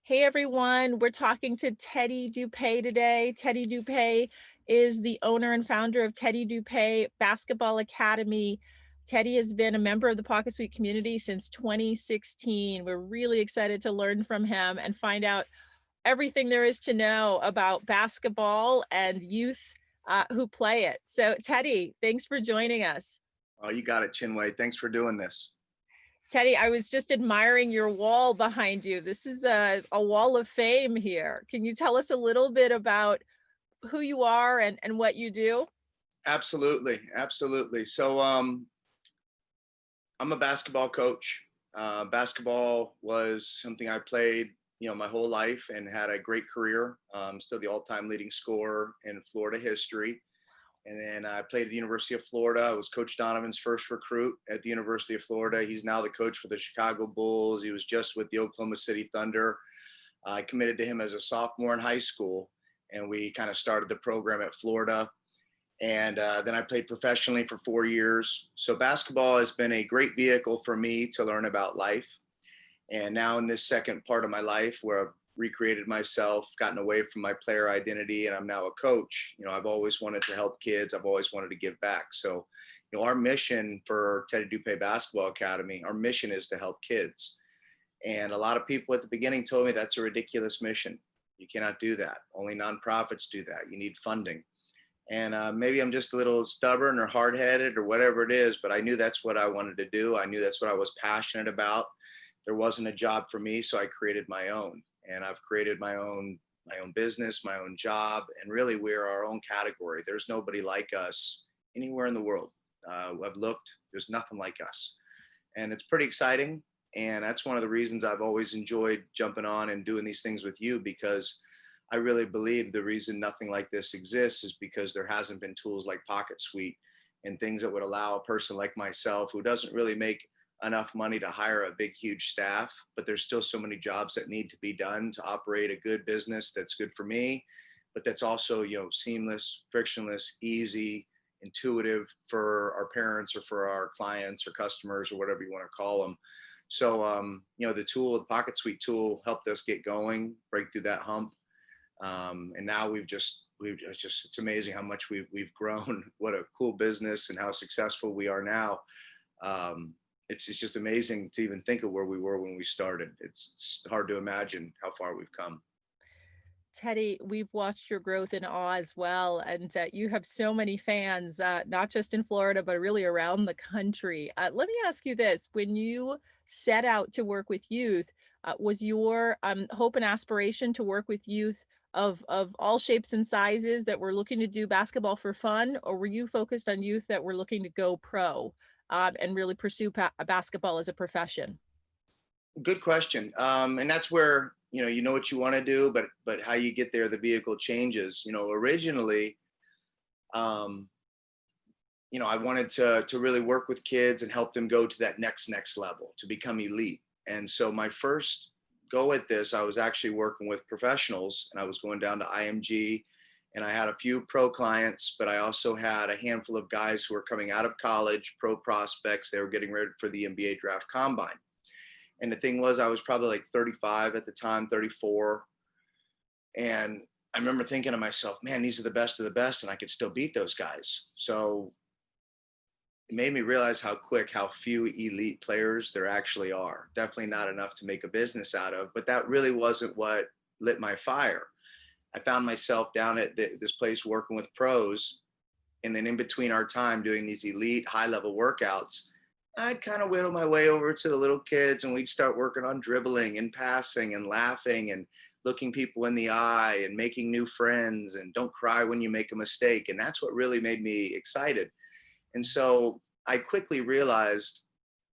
Hey everyone, we're talking to Teddy Dupay today. Teddy Dupay is the owner and founder of Teddy Dupay Basketball Academy. Teddy has been a member of the PocketSuite community since 2016. We're really excited to learn from him and find out everything there is to know about basketball and youth who play it. So, Teddy, thanks for joining us. Oh, you got it, Chinwei. Thanks for doing this. Teddy, I was just admiring your wall behind you. This is a wall of fame here. Can you tell us a little bit about who you are and what you do? Absolutely, absolutely. I'm a basketball coach. Basketball was something I played, my whole life and had a great career. Still the all-time leading scorer in Florida history. And then I played at the University of Florida. I was Coach Donovan's first recruit at the University of Florida. He's now the coach for the Chicago Bulls. He was just with the Oklahoma City Thunder. I committed to him as a sophomore in high school, and we kind of started the program at Florida. And then I played professionally for 4 years. So basketball has been a great vehicle for me to learn about life. And now in this second part of my life where I've recreated myself, gotten away from my player identity, and I'm now a coach, I've always wanted to help kids. I've always wanted to give back. So, our mission for Teddy Dupay Basketball Academy, our mission is to help kids. And a lot of people at the beginning told me that's a ridiculous mission. You cannot do that. Only nonprofits do that. You need funding. And maybe I'm just a little stubborn or hard headed or whatever it is, but I knew that's what I wanted to do. I knew that's what I was passionate about. There wasn't a job for me, so I created my own. And I've created my own business, my own job, and really we're our own category. There's nobody like us anywhere in the world. I've looked, there's nothing like us. And it's pretty exciting. And that's one of the reasons I've always enjoyed jumping on and doing these things with you, because I really believe the reason nothing like this exists is because there hasn't been tools like PocketSuite and things that would allow a person like myself who doesn't really make enough money to hire a big, huge staff, but there's still so many jobs that need to be done to operate a good business that's good for me, but that's also, seamless, frictionless, easy, intuitive for our parents or for our clients or customers or whatever you want to call them. So, the PocketSuite tool helped us get going, break through that hump. And now it's amazing how much we've grown. What a cool business and how successful we are now. It's just amazing to even think of where we were when we started. It's hard to imagine how far we've come. Teddy, we've watched your growth in awe as well, and you have so many fans, not just in Florida, but really around the country. Let me ask you this: when you set out to work with youth, was your hope and aspiration to work with youth of all shapes and sizes that were looking to do basketball for fun, or were you focused on youth that were looking to go pro and really pursue basketball as a profession? Good question. And that's where, you know what you want to do, but how you get there, the vehicle changes. Originally, um, I wanted to really work with kids and help them go to that next level to become elite. And so my first go at this, I was actually working with professionals, and I was going down to IMG, and I had a few pro clients, but I also had a handful of guys who were coming out of college, pro prospects. They were getting ready for the NBA draft combine. And the thing was, I was probably like 35 at the time, 34. And I remember thinking to myself, man, these are the best of the best, and I could still beat those guys. So it made me realize how few elite players there actually are. Definitely not enough to make a business out of, but that really wasn't what lit my fire. I found myself down at this place working with pros. And then in between our time doing these elite high level workouts, I'd kind of whittle my way over to the little kids, and we'd start working on dribbling and passing and laughing and looking people in the eye and making new friends, and don't cry when you make a mistake. And that's what really made me excited. And so I quickly realized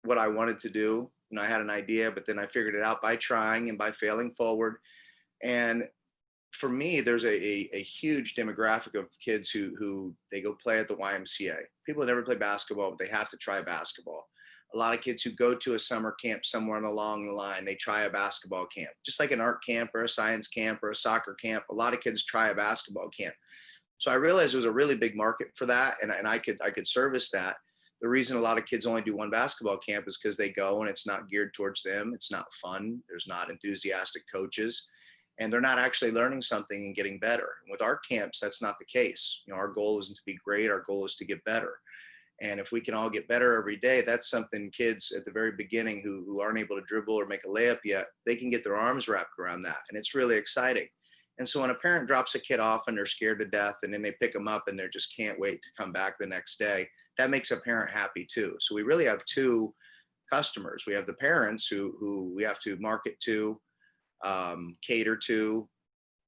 what I wanted to do. I had an idea, but then I figured it out by trying and by failing forward. And for me, there's a huge demographic of kids who they go play at the YMCA. People that never play basketball, but they have to try basketball. A lot of kids who go to a summer camp somewhere along the line, they try a basketball camp, just like an art camp or a science camp or a soccer camp. A lot of kids try a basketball camp. So I realized there was a really big market for that, and I could service that. The reason a lot of kids only do one basketball camp is because they go and it's not geared towards them. It's not fun. There's not enthusiastic coaches, and they're not actually learning something and getting better. With our camps, that's not the case. Our goal isn't to be great. Our goal is to get better. And if we can all get better every day, that's something kids at the very beginning who aren't able to dribble or make a layup yet, they can get their arms wrapped around that. And it's really exciting. And so when a parent drops a kid off and they're scared to death, and then they pick them up and they just can't wait to come back the next day, that makes a parent happy too. So we really have two customers. We have the parents who we have to market to, cater to,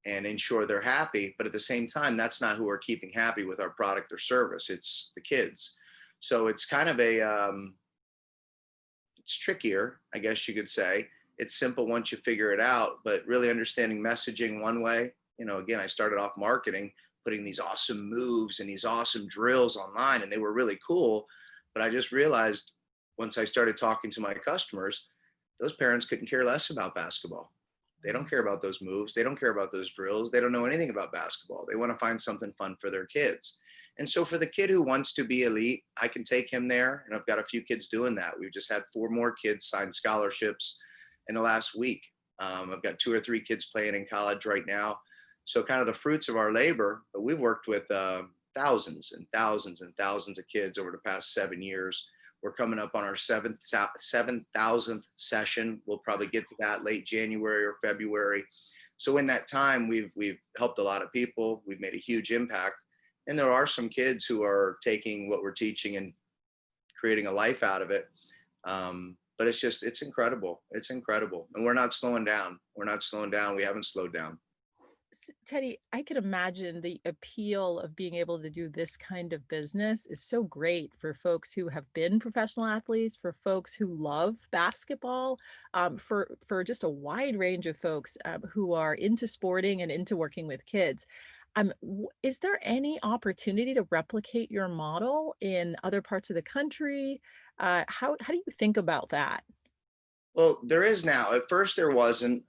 and ensure they're happy. But at the same time, that's not who we're keeping happy with our product or service. It's the kids. So it's kind of it's trickier, I guess you could say. It's simple once you figure it out, but really understanding messaging one way. Again, I started off marketing, putting these awesome moves and these awesome drills online, and they were really cool. But I just realized once I started talking to my customers, those parents couldn't care less about basketball. They don't care about those moves. They don't care about those drills. They don't know anything about basketball. They want to find something fun for their kids. And so for the kid who wants to be elite, I can take him there. And I've got a few kids doing that. We've just had 4 more kids sign scholarships in the last week. I've got 2 or 3 kids playing in college right now. So kind of the fruits of our labor, but we've worked with thousands and thousands and thousands of kids over the past 7 years. We're coming up on our 7,000th session. We'll probably get to that late January or February. So in that time, we've helped a lot of people. We've made a huge impact. And there are some kids who are taking what we're teaching and creating a life out of it. But it's incredible. It's incredible. And we're not slowing down. We're not slowing down. We haven't slowed down. Teddy, I could imagine the appeal of being able to do this kind of business is so great for folks who have been professional athletes, for folks who love basketball, for just a wide range of folks who are into sporting and into working with kids. Is there any opportunity to replicate your model in other parts of the country? How do you think about that? Well, there is now. At first, there wasn't.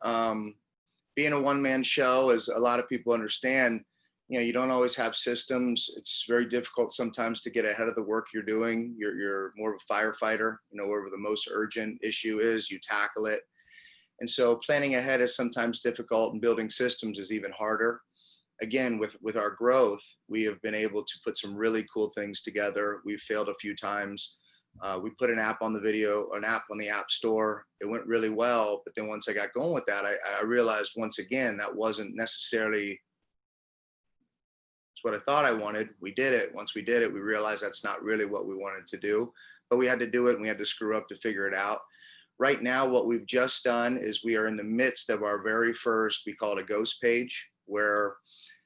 Being a one-man show, as a lot of people understand, you don't always have systems. It's very difficult sometimes to get ahead of the work you're doing. You're more of a firefighter. Wherever the most urgent issue is, you tackle it. And so planning ahead is sometimes difficult, and building systems is even harder. Again, with our growth, we have been able to put some really cool things together. We've failed a few times. We put an app on the App Store. It went really well. But then once I got going with that, I realized once again, that wasn't necessarily what I thought I wanted. We did it. Once we did it, we realized that's not really what we wanted to do, but we had to do it, and we had to screw up to figure it out. Right now, what we've just done is we are in the midst of our very first, we call it a ghost page, where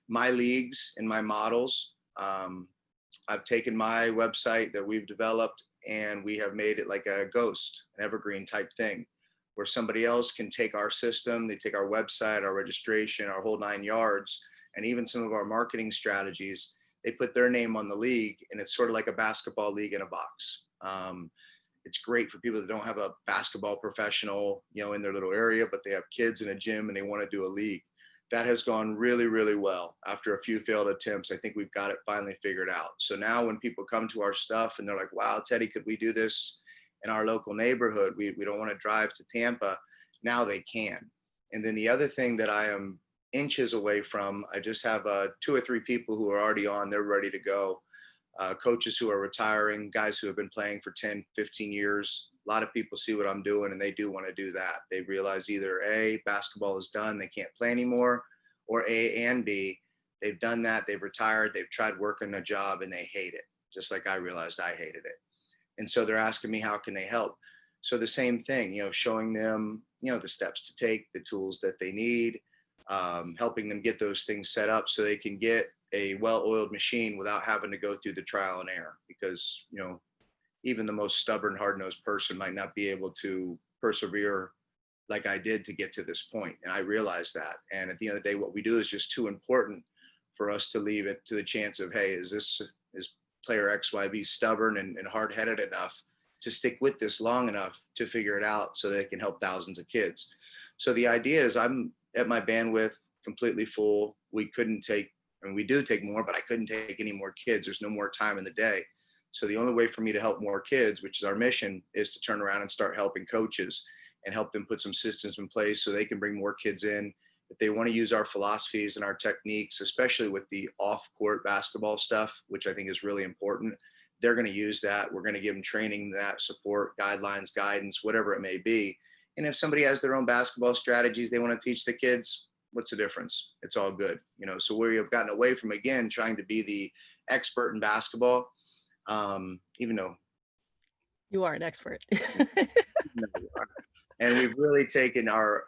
my leagues and my models, I've taken my website that we've developed, and we have made it like a ghost, an evergreen type thing, where somebody else can take our system, they take our website, our registration, our whole 9 yards, and even some of our marketing strategies. They put their name on the league, and it's sort of like a basketball league in a box. It's great for people that don't have a basketball professional, in their little area, but they have kids in a gym and they want to do a league. That has gone really, really well. After a few failed attempts, I think we've got it finally figured out. So now when people come to our stuff and they're like, wow, Teddy, could we do this in our local neighborhood? We don't want to drive to Tampa. Now they can. And then the other thing that I am inches away from, I just have 2 or 3 people who are already on, they're ready to go. Coaches who are retiring, guys who have been playing for 10, 15 years. A lot of people see what I'm doing and they do want to do that. They realize either A, basketball is done, they can't play anymore, or A and B, they've done that, they've retired, they've tried working a job and they hate it, just like I realized I hated it. And so they're asking me, how can they help? So the same thing, showing them, the steps to take, the tools that they need, helping them get those things set up so they can get a well-oiled machine without having to go through the trial and error, because even the most stubborn, hard-nosed person might not be able to persevere like I did to get to this point. And I realized that. And at the end of the day, what we do is just too important for us to leave it to the chance of, hey, is player XYB stubborn and hard-headed enough to stick with this long enough to figure it out so they can help thousands of kids. So the idea is I'm at my bandwidth, completely full. We couldn't take, and we do take more, but I couldn't take any more kids. There's no more time in the day. So the only way for me to help more kids, which is our mission, is to turn around and start helping coaches and help them put some systems in place so they can bring more kids in. If they want to use our philosophies and our techniques, especially with the off court basketball stuff, which I think is really important, they're going to use that. We're going to give them training, that support, guidelines, guidance, whatever it may be. And if somebody has their own basketball strategies they want to teach the kids, what's the difference? It's all good. So we have gotten away from, again, trying to be the expert in basketball, even though, You are an expert. and we've really taken our,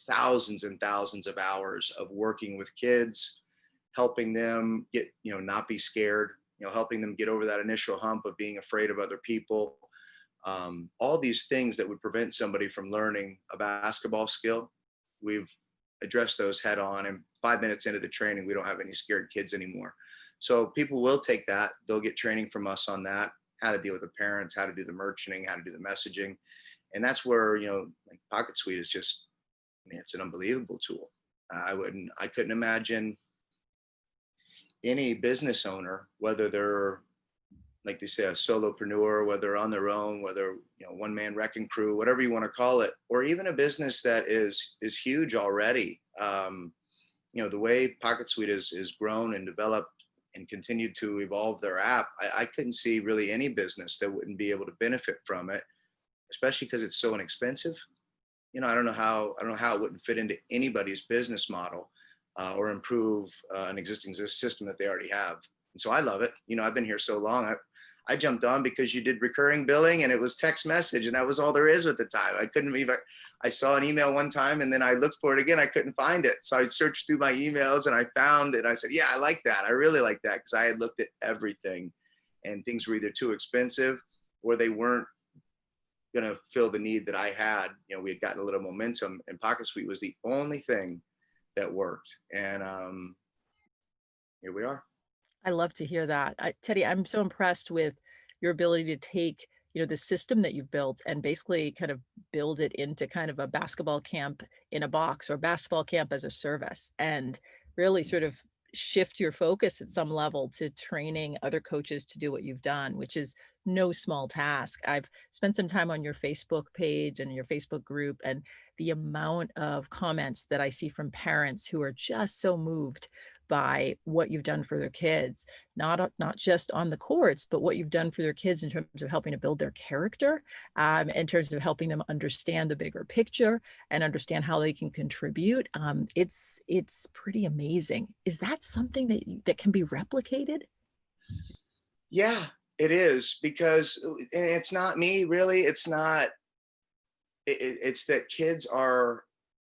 thousands and thousands of hours of working with kids, helping them get, not be scared, helping them get over that initial hump of being afraid of other people. All these things that would prevent somebody from learning a basketball skill, we've addressed those head on. And 5 minutes into the training, we don't have any scared kids anymore. So people will take that. They'll get training from us on that, how to deal with the parents, how to do the merchanting, how to do the messaging. And that's where, like PocketSuite is just, it's an unbelievable tool. I couldn't imagine any business owner, whether they're, like they say, a solopreneur, whether on their own, whether, one man wrecking crew, whatever you want to call it, or even a business that is huge already. The way PocketSuite is grown and developed and continued to evolve their app, I couldn't see really any business that wouldn't be able to benefit from it, especially because it's so inexpensive. I don't know how it wouldn't fit into anybody's business model, or improve an existing system that they already have. And so I love it. I've been here so long. I jumped on because you did recurring billing and it was text message, and that was all there is at the time. I saw an email one time and then I looked for it again. I couldn't find it. So I searched through my emails and I found it. I said, yeah, I like that. I really like that, because I had looked at everything and things were either too expensive or they weren't going to fill the need that I had. We had gotten a little momentum, and PocketSuite was the only thing that worked. And here we are. I love to hear that. Teddy, I'm so impressed with your ability to take, the system that you've built and basically kind of build it into kind of a basketball camp in a box, or basketball camp as a service, and really sort of shift your focus at some level to training other coaches to do what you've done, which is no small task. I've spent some time on your Facebook page and your Facebook group, and the amount of comments that I see from parents who are just so moved by what you've done for their kids, not just on the courts, but what you've done for their kids in terms of helping to build their character, in terms of helping them understand the bigger picture and understand how they can contribute. It's pretty amazing. Is that something that can be replicated? Yeah, it is, because it's not me, really. It's not. It's that kids are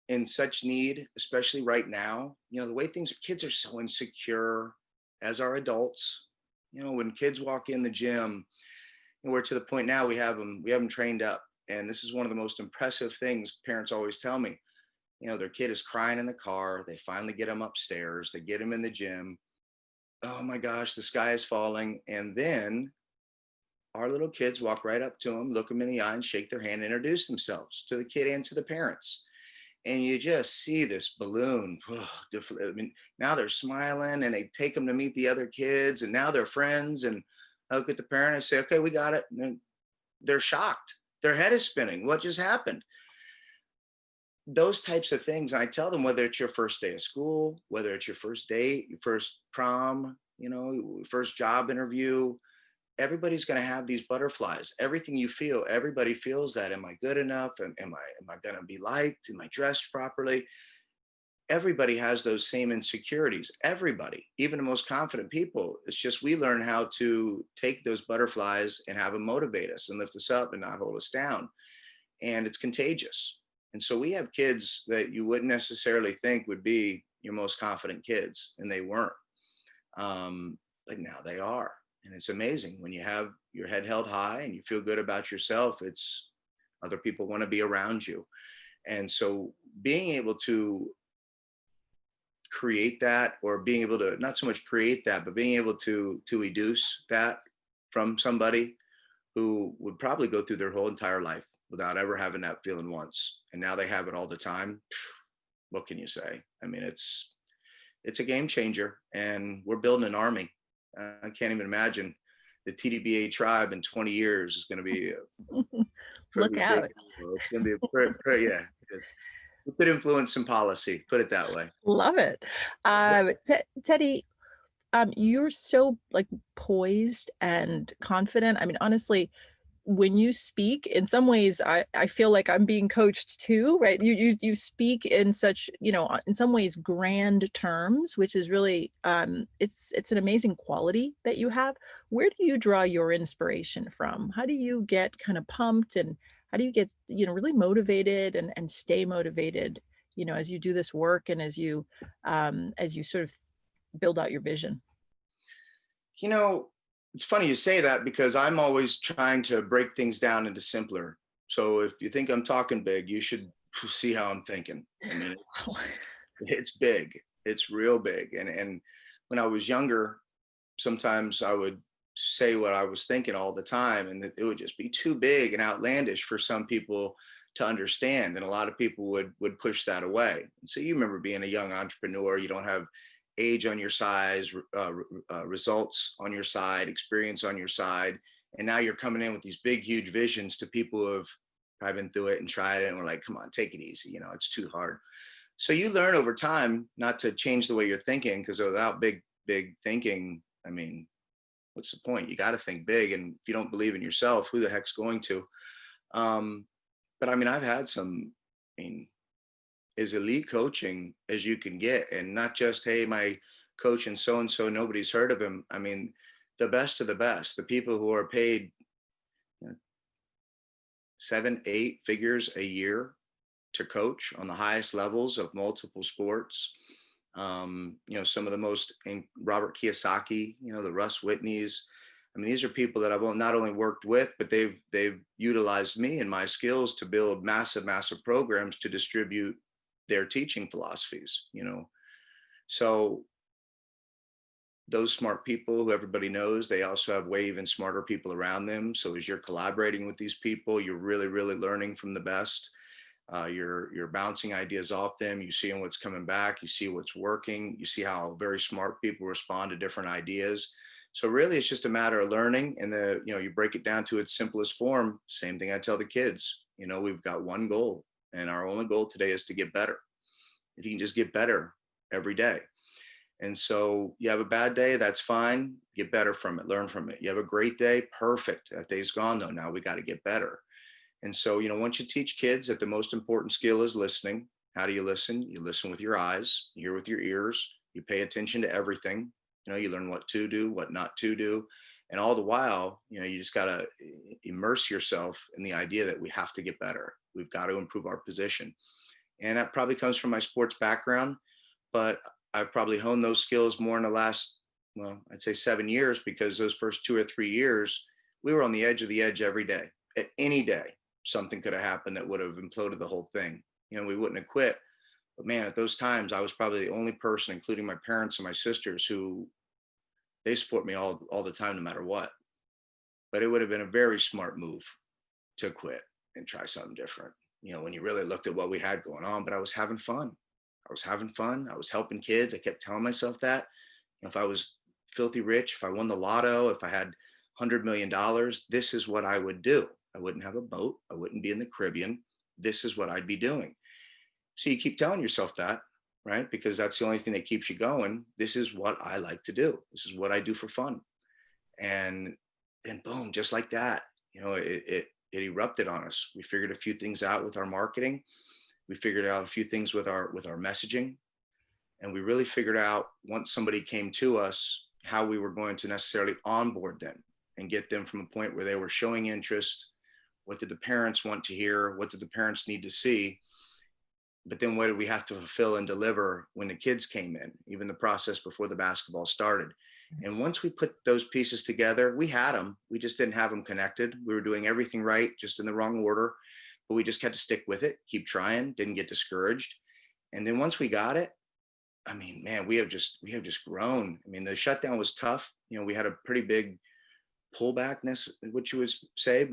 in such need, especially right now. The way kids are so insecure, as are adults. When kids walk in the gym, and we're to the point now we have them trained up. And this is one of the most impressive things parents always tell me. Their kid is crying in the car. They finally get them upstairs. They get them in the gym. Oh my gosh, the sky is falling. And then our little kids walk right up to them, look them in the eye, and shake their hand, and introduce themselves to the kid and to the parents. And you just see this balloon. I mean, now they're smiling, and they take them to meet the other kids, and now they're friends. And I look at the parent and say, okay, we got it. And they're shocked. Their head is spinning. What just happened? Those types of things. And I tell them, whether it's your first day of school, whether it's your first date, your first prom, first job interview, everybody's going to have these butterflies. Everything you feel, everybody feels that. Am I good enough? Am I going to be liked? Am I dressed properly? Everybody has those same insecurities. Everybody, even the most confident people. It's just we learn how to take those butterflies and have them motivate us and lift us up and not hold us down. And it's contagious. And so we have kids that you wouldn't necessarily think would be your most confident kids, and they weren't. But now they are. And it's amazing when you have your head held high and you feel good about yourself. It's other people want to be around you. And so being able to create that, or being able to not so much create that, but being able to educe that from somebody who would probably go through their whole entire life without ever having that feeling once, and now they have it all the time. What can you say? I mean, it's a game changer, and we're building an army. I can't even imagine the TDBA tribe in 20 years is going to be a Look pretty big out. deal. It's going to be a pretty, yeah. It could influence some policy, put it that way. Love it. Teddy, you're so, like, poised and confident. I mean, honestly, when you speak, in some ways, I feel like I'm being coached too, right? You speak in such, in some ways, grand terms, which is really, it's an amazing quality that you have. Where do you draw your inspiration from? How do you get kind of pumped, and how do you get, really motivated and stay motivated, as you do this work, and as you sort of build out your vision? You know, it's funny you say that because I'm always trying to break things down into simpler. So if you think I'm talking big, you should see how I'm thinking. I mean, Wow. it's big. It's real big. And when I was younger, sometimes I would say what I was thinking all the time, and it would just be too big and outlandish for some people to understand. And a lot of people would push that away. And so you remember being a young entrepreneur, you don't have age on your side, results on your side, experience on your side, and now you're coming in with these big, huge visions to people who have probably been through it and tried it, and we're like, come on, take it easy. It's too hard. So you learn over time not to change the way you're thinking, because without big thinking, I mean, what's the point? You got to think big. And if you don't believe in yourself, who the heck's going to? Um, but I mean, I've had I mean, as elite coaching as you can get. And not just, hey, my coach and so, nobody's heard of him. I mean, the best of the best, the people who are paid, you know, 7, 8 figures a year to coach on the highest levels of multiple sports. Some of the most in Robert Kiyosaki, the Russ Whitneys. I mean, these are people that I've not only worked with, but they've utilized me and my skills to build massive programs to distribute their teaching philosophies. So those smart people who everybody knows, they also have way even smarter people around them. So as you're collaborating with these people, you're really learning from the best. You're bouncing ideas off them. You see what's coming back. You see what's working. You see how very smart people respond to different ideas. So really, it's just a matter of learning. And you break it down to its simplest form. Same thing I tell the kids. We've got one goal, and our only goal today is to get better. If you can just get better every day. And so you have a bad day, that's fine. Get better from it. Learn from it. You have a great day, perfect. That day's gone though. Now we got to get better. And so, once you teach kids that the most important skill is listening, how do you listen? You listen with your eyes, you hear with your ears, you pay attention to everything. You learn what to do, what not to do. And all the while, you just got to immerse yourself in the idea that we have to get better. We've got to improve our position. And that probably comes from my sports background, but I've probably honed those skills more in the last, well, I'd say 7 years, because those first 2 or 3 years, we were on the edge every day. At any day, something could have happened that would have imploded the whole thing. We wouldn't have quit. But man, at those times, I was probably the only person, including my parents and my sisters, who they support me all the time, no matter what. But it would have been a very smart move to quit and try something different. When you really looked at what we had going on, but I was having fun. I was having fun. I was helping kids. I kept telling myself that if I was filthy rich, if I won the lotto, if I had $100 million, this is what I would do. I wouldn't have a boat. I wouldn't be in the Caribbean. This is what I'd be doing. So you keep telling yourself that, right? Because that's the only thing that keeps you going. This is what I like to do. This is what I do for fun. And then boom, just like that, it erupted on us. We figured a few things out with our marketing. We figured out a few things with our messaging. And we really figured out, once somebody came to us, how we were going to necessarily onboard them and get them from a point where they were showing interest. What did the parents want to hear? What did the parents need to see? But then what did we have to fulfill and deliver when the kids came in, even the process before the basketball started? And once we put those pieces together, we had them. We just didn't have them connected. We were doing everything right, just in the wrong order. But we just had to stick with it, keep trying, didn't get discouraged. And then once we got it, I mean, man, we have just grown. I mean, the shutdown was tough. We had a pretty big pullbackness, what you would say,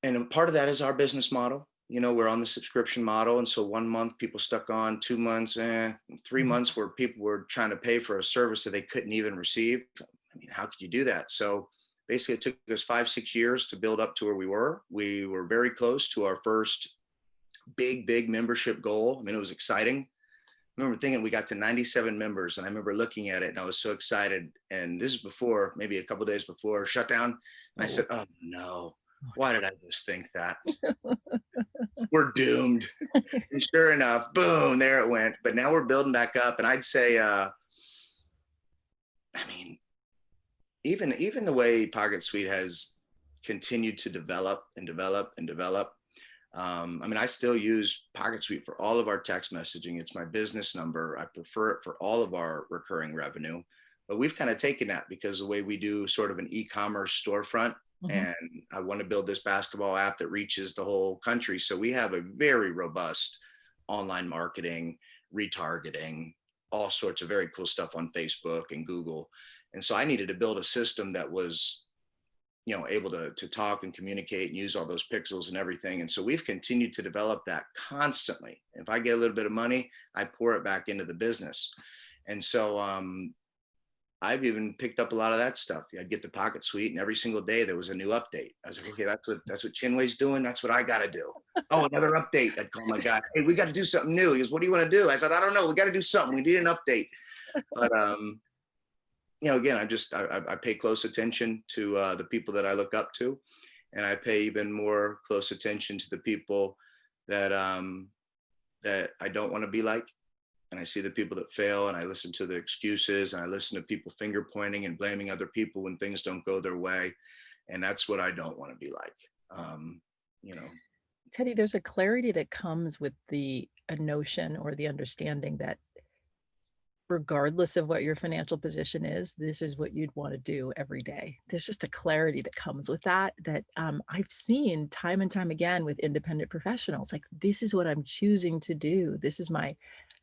and part of that is our business model. We're on the subscription model. And so 1 month people stuck on, 2 months, 3 months where people were trying to pay for a service that they couldn't even receive. I I mean, how could you do that? So basically it took us 5, 6 years to build up to where we were. We were very close to our first big membership goal. I mean, it was exciting. I remember thinking we got to 97 members, and I remember looking at it and I was so excited. And this is before, maybe a couple of days before shutdown. And I Oh, said, oh no, why did I just think that? We're doomed. And sure enough, boom, there it went. But now we're building back up. And I'd say, I mean, even the way PocketSuite has continued to develop and develop and develop. I mean, I still use PocketSuite for all of our text messaging. It's my business number. I prefer it for all of our recurring revenue. But we've kind of taken that because the way we do sort of an e-commerce storefront, mhm. and I want to build this basketball app that reaches the whole country. So we have a very robust online marketing, retargeting, all sorts of very cool stuff on Facebook and Google. And so I needed to build a system that was, able to talk and communicate and use all those pixels and everything. And so we've continued to develop that constantly. If I get a little bit of money, I pour it back into the business. And so I've even picked up a lot of that stuff. I'd get the PocketSuite, and every single day there was a new update. I was like, okay, that's what Chinway's doing. That's what I got to do. Oh, another update. I'd call my guy. Hey, we got to do something new. He goes, what do you want to do? I said, I don't know. We got to do something. We need an update. But again, I pay close attention to the people that I look up to, and I pay even more close attention to the people that that I don't want to be like. And I see the people that fail, and I listen to the excuses, and I listen to people finger pointing and blaming other people when things don't go their way. And that's what I don't want to be like. Um, you know, Teddy, there's a clarity that comes with the a notion or the understanding that regardless of what your financial position is, this is what you'd want to do every day. There's just a clarity that comes with that I've seen time and time again with independent professionals. Like, this is what I'm choosing to do. This is my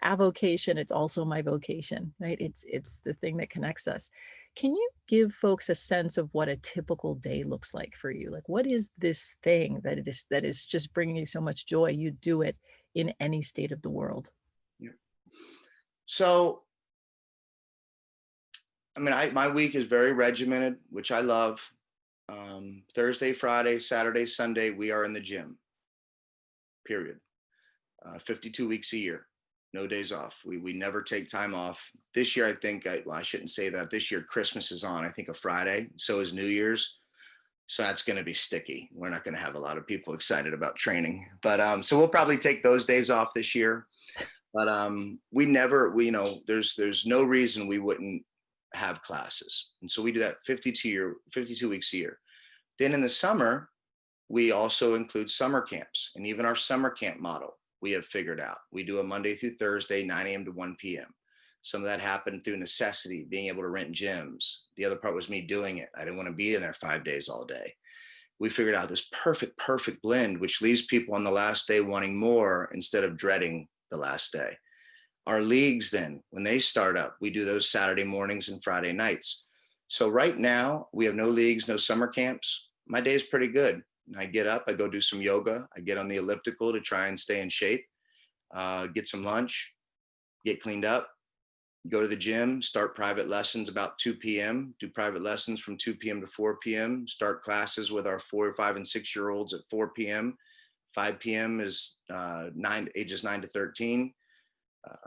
avocation. It's also my vocation, right? It's the thing that connects us. Can you give folks a sense of what a typical day looks like for you? Like, what is this thing that is just bringing you so much joy? You do it in any state of the world. yeah. So I mean, my week is very regimented, which I love. Thursday, Friday, Saturday, Sunday, we are in the gym. Period. 52 weeks a year, no days off. We never take time off. This year, I think, well, I shouldn't say that. This year, Christmas is on, I think, a Friday. So is New Year's. So that's going to be sticky. We're not going to have a lot of people excited about training. But so we'll probably take those days off this year. But there's no reason we wouldn't have classes. And so we do that 52 weeks a year. Then in the summer, we also include summer camps, and even our summer camp model we have figured out. We do a Monday through Thursday, 9 a.m. to 1 p.m. Some of that happened through necessity, being able to rent gyms. The other part was me doing it. I didn't want to be in there 5 days all day. We figured out this perfect blend, which leaves people on the last day wanting more instead of dreading the last day. Our leagues, then, when they start up, we do those Saturday mornings and Friday nights. So right now, we have no leagues, no summer camps. My day is pretty good. I get up, I go do some yoga, I get on the elliptical to try and stay in shape, get some lunch, get cleaned up, go to the gym, start private lessons about 2 p.m., do private lessons from 2 p.m. to 4 p.m., start classes with our 4, 5, and 6-year-olds at 4 p.m. 5 p.m. is ages 9 to 13.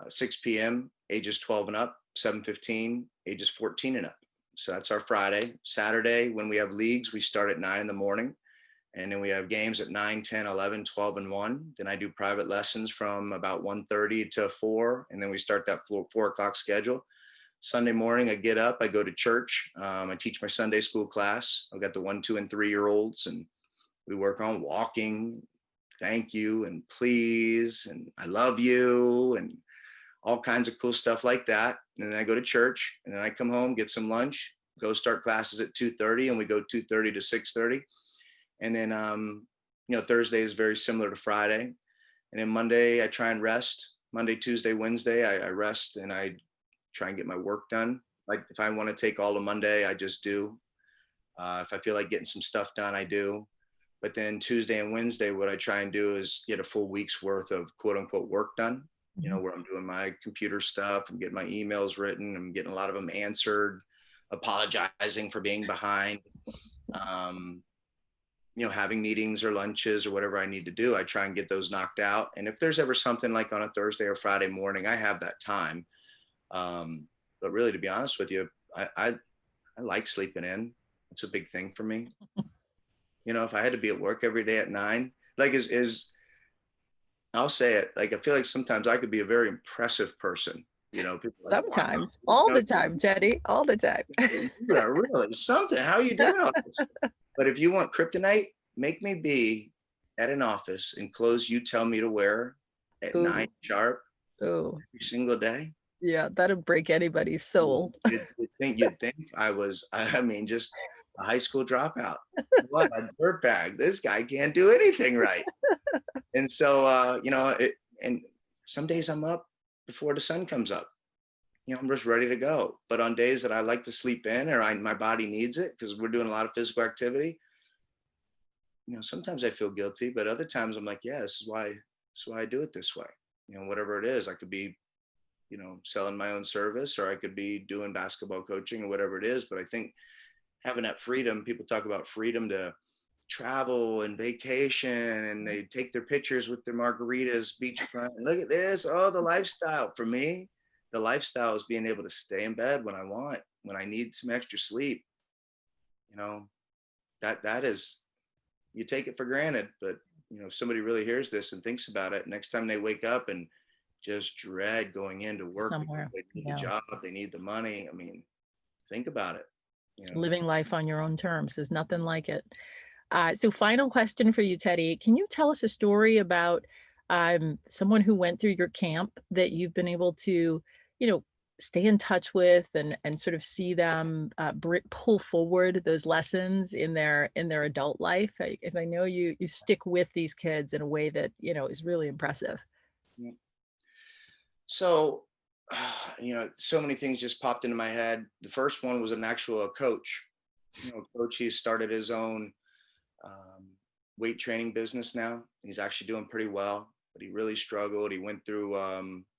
6 p.m. ages 12 and up, 7:15 ages 14 and up. So that's our Friday. Saturday, when we have leagues, we start at 9 in the morning. And then we have games at 9, 10, 11, 12, and 1. Then I do private lessons from about 1:30 to 4. And then we start that 4 o'clock schedule. Sunday morning, I get up, I go to church. I teach my Sunday school class. I've got the 1, 2, and 3-year-olds, and we work on walking, thank you, and please, and I love you, and all kinds of cool stuff like that. And then I go to church, and then I come home, get some lunch, go start classes at 2:30, and we go 2:30 to 6:30. And then, Thursday is very similar to Friday. And then Monday, I try and rest. Monday, Tuesday, Wednesday, I rest and I try and get my work done. Like if I want to take all of Monday, I just do. If I feel like getting some stuff done, I do. But then Tuesday and Wednesday, what I try and do is get a full week's worth of quote unquote work done, Mhm. where I'm doing my computer stuff, I'm getting my emails written, I'm getting a lot of them answered. apologizing for being behind. Um, Having meetings or lunches or whatever I need to do, I try and get those knocked out. And if there's ever something like on a Thursday or Friday morning, I have that time. But really, to be honest with you, I like sleeping in. It's a big thing for me. If I had to be at work every day at 9, like is I'll say it, like I feel like sometimes I could be a very impressive person. People are like, wow, Sometimes, all the time, Teddy, all the time. you are really something. How are you doing all this? But if you want kryptonite, make me be at an office in clothes you tell me to wear at 9 Ooh, sharp ooh, every single day. yeah, that'd break anybody's soul. You'd think I mean, just a high school dropout. What a dirtbag. This guy can't do anything right. And so, and some days I'm up before the sun comes up. I'm just ready to go. But on days that I like to sleep in or my body needs it because we're doing a lot of physical activity, sometimes I feel guilty, but other times I'm like, yeah, this is why I do it this way. Whatever it is, I could be, selling my own service or I could be doing basketball coaching or whatever it is. But I think having that freedom, people talk about freedom to travel and vacation and they take their pictures with their margaritas beachfront and look at this, oh, the lifestyle. For me, the lifestyle is being able to stay in bed when I want, when I need some extra sleep. That is, you take it for granted, but if somebody really hears this and thinks about it, next time they wake up and just dread going into work because Somewhere, they need the yeah. job, they need the money. I mean, think about it. Living life on your own terms is nothing like it. So final question for you, Teddy. Can you tell us a story about someone who went through your camp that you've been able to, you know, stay in touch with and sort of see them pull forward those lessons in their adult life? Because I know you stick with these kids in a way that is really impressive. Yeah. So, so many things just popped into my head. The first one was an actual coach. Coach, he started his own um, weight training business now. He's actually doing pretty well, but he really struggled. He went through,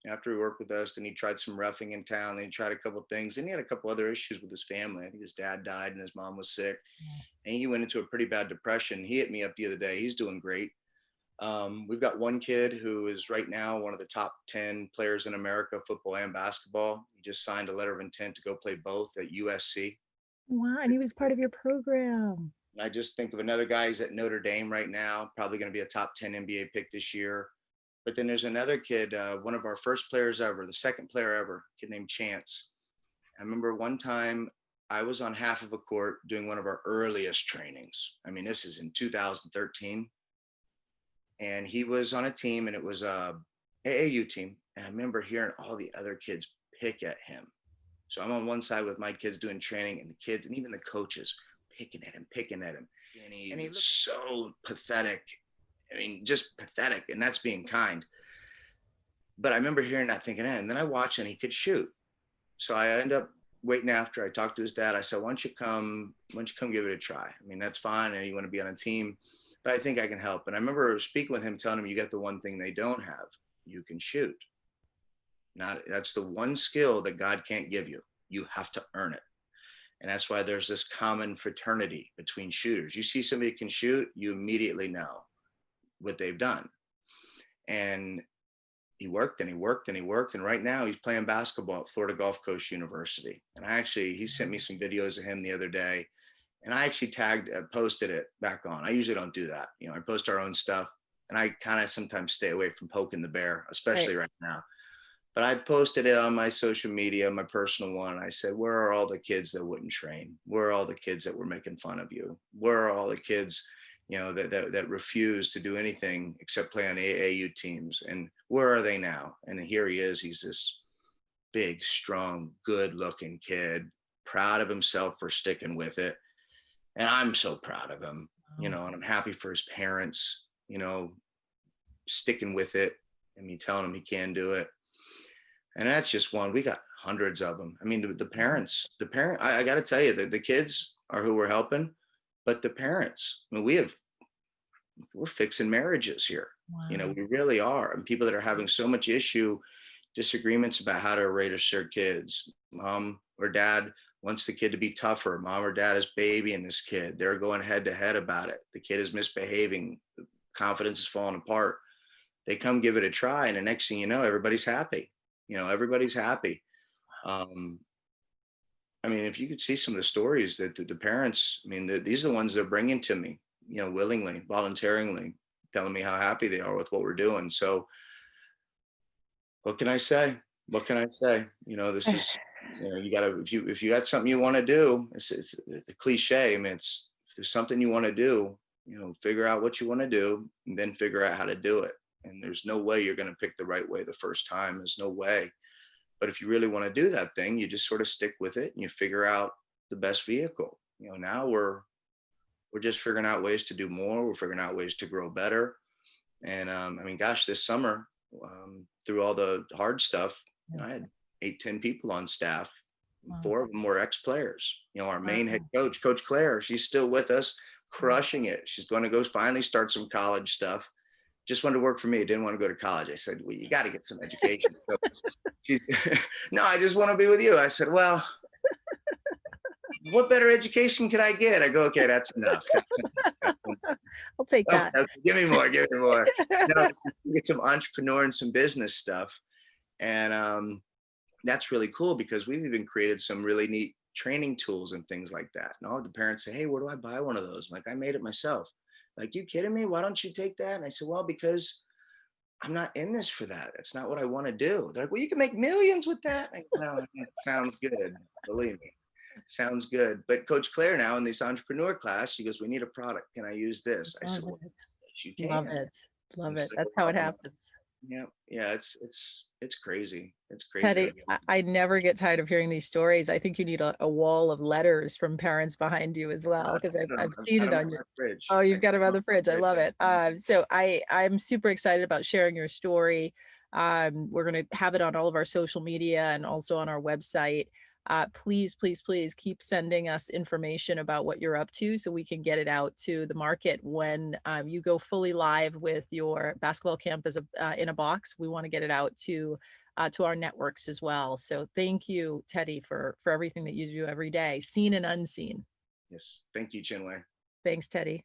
after he worked with us, then he tried some roughing in town. Then he tried a couple things. Then he had a couple other issues with his family. I think his dad died and his mom was sick. And he went into a pretty bad depression. He hit me up the other day. He's doing great. We've got one kid who is right now one of the top 10 players in America, football and basketball. He just signed a letter of intent to go play both at USC. Wow, and he was part of your program. And I just think of another guy who's at Notre Dame right now, probably going to be a top 10 NBA pick this year. But then there's another kid, one of our first players ever, the second player ever, a kid named Chance. I remember one time I was on half of a court doing one of our earliest trainings. I mean, this is in 2013. And he was on a team and it was a AAU team. And I remember hearing all the other kids pick at him. So I'm on one side with my kids doing training and the kids and even the coaches picking at him. And he looked so pathetic. I mean, just pathetic. And that's being kind. But I remember hearing that thinking, and then I watched and he could shoot. So I end up waiting after I talked to his dad. I said, why don't you come give it a try? I mean, that's fine. And you want to be on a team, but I think I can help. And I remember speaking with him, telling him, you got the one thing they don't have. You can shoot. That's the one skill that God can't give you. You have to earn it. And that's why there's this common fraternity between shooters. You see somebody can shoot, you immediately know what they've done. And he worked and he worked and he worked. And right now he's playing basketball at Florida Gulf Coast University. And he sent me some videos of him the other day. And I actually posted it back on. I usually don't do that. I post our own stuff. And I kind of sometimes stay away from poking the bear, especially right now. But I posted it on my social media, my personal one. And I said, where are all the kids that wouldn't train? Where are all the kids that were making fun of you? Where are all the kids, that refuse to do anything except play on AAU teams? And where are they now? And here he is. He's this big, strong, good looking kid, proud of himself for sticking with it. And I'm so proud of him, and I'm happy for his parents, sticking with it. I mean, telling him he can do it. And that's just one. We got hundreds of them. I mean, I got to tell you that the kids are who we're helping, but the parents, I mean, we're fixing marriages here. Wow. We really are. And people that are having so much disagreements about how to raise their kids. Mom or dad wants the kid to be tougher. Mom or dad is babying this kid. They're going head to head about it. The kid is misbehaving. Confidence is falling apart. They come give it a try, and the next thing you know, everybody's happy. Everybody's happy. Um, I mean, if you could see some of the stories that the parents, I mean, these are the ones they're bringing to me, willingly, voluntarily, telling me how happy they are with what we're doing. So, what can I say? What can I say? This is, you gotta, if you got something you want to do, it's a cliche. I mean, if there's something you want to do, figure out what you want to do, and then figure out how to do it. And there's no way you're going to pick the right way the first time. There's no way. But if you really want to do that thing, you just sort of stick with it and you figure out the best vehicle. Now we're just figuring out ways to do more. We're figuring out ways to grow better. And I mean, gosh, this summer, through all the hard stuff, Yeah. I had 8, 10 people on staff. Wow. 4 of them were ex-players. Our main head Wow. coach, Coach Claire, she's still with us, crushing it. She's going to go finally start some college stuff. Just wanted to work for me. Didn't want to go to college. I said, well, you got to get some education. So she, no, I just want to be with you. I said, well, what better education can I get? I go, okay, that's enough. That's enough. I'll take Oh, that. give me more, give me more. No, get some entrepreneur and some business stuff. And that's really cool because we've even created some really neat training tools and things like that. And all the parents say, hey, where do I buy one of those? I'm like, I made it myself. Like, you kidding me? Why don't you take that? And I said, well, because I'm not in this for that. That's not what I want to do. They're like, well, you can make millions with that. I go, no, it sounds good. Believe me, sounds good. But Coach Claire now in this entrepreneur class, she goes, we need a product. Can I use this? I Love said, well, it. yes, you Love can. it. Love And it. so, That's how it happens. yeah, yeah, it's crazy. It's crazy. Teddy, I never get tired of hearing these stories. I think you need a wall of letters from parents behind you as well, because I've I've seen got it them on on your. my fridge. Oh, I you've got got them on them on the fridge. my I fridge. love it. So I'm super excited about sharing your story. We're going to have it on all of our social media and also on our website. Please, please, please keep sending us information about what you're up to so we can get it out to the market when you go fully live with your basketball camp as in a box. We want to get it out to our networks as well. So thank you, Teddy, for everything that you do every day, seen and unseen. Yes. Thank you, Chinwe. Thanks, Teddy.